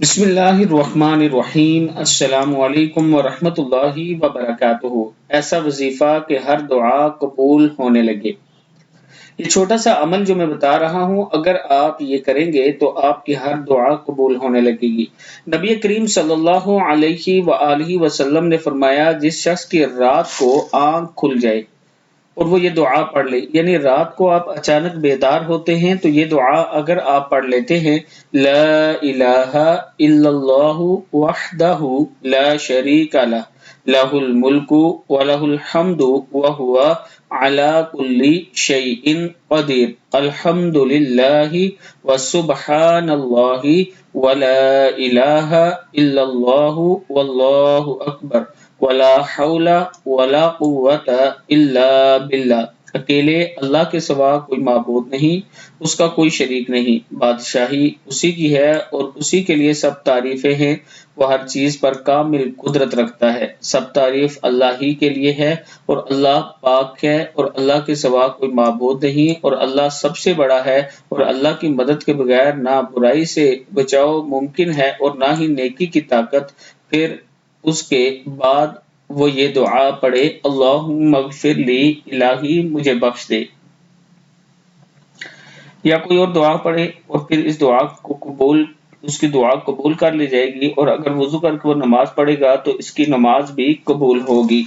بسم اللہ الرحمن الرحیم، السلام علیکم ورحمۃ اللہ وبرکاتہ۔ ایسا وظیفہ کہ ہر دعا قبول ہونے لگے۔ یہ چھوٹا سا عمل جو میں بتا رہا ہوں، اگر آپ یہ کریں گے تو آپ کی ہر دعا قبول ہونے لگے گی۔ نبی کریم صلی اللہ علیہ وآلہ وسلم نے فرمایا، جس شخص کی رات کو آنکھ کھل جائے اور وہ یہ دعا پڑھ لے، یعنی رات کو آپ اچانک بیدار ہوتے ہیں تو یہ دعا اگر آپ پڑھ لیتے ہیں، لا الہ الا اللہ وحدہ لا شریک لہ، لہ الملک ولہ الحمد وہو علی کل شیء قدیر، الحمد للہ وسبحان اللہ ولا الہ الا اللہ واللہ اکبر ولا حول ولا قوت الا باللہ۔ اکیلے اللہ کے سوا کوئی معبود نہیں، اس کا کوئی شریک نہیں، بادشاہی اسی کی ہے اور اسی کے لیے سب تعریفیں ہیں۔ وہ ہر چیز پر کامل قدرت رکھتا ہے، سب تعریف اللہ ہی کے لیے ہے اور اللہ پاک ہے اور اللہ کے سوا کوئی معبود نہیں، اور اللہ سب سے بڑا ہے، اور اللہ کی مدد کے بغیر نہ برائی سے بچاؤ ممکن ہے اور نہ ہی نیکی کی طاقت۔ پھر اس کے بعد وہ یہ دعا پڑھے، اللہم اغفر لی، الہی مجھے بخش دے، یا کوئی اور دعا پڑھے، اور پھر اس کی دعا قبول کر لی جائے گی، اور اگر وضو کر کے وہ نماز پڑھے گا تو اس کی نماز بھی قبول ہوگی۔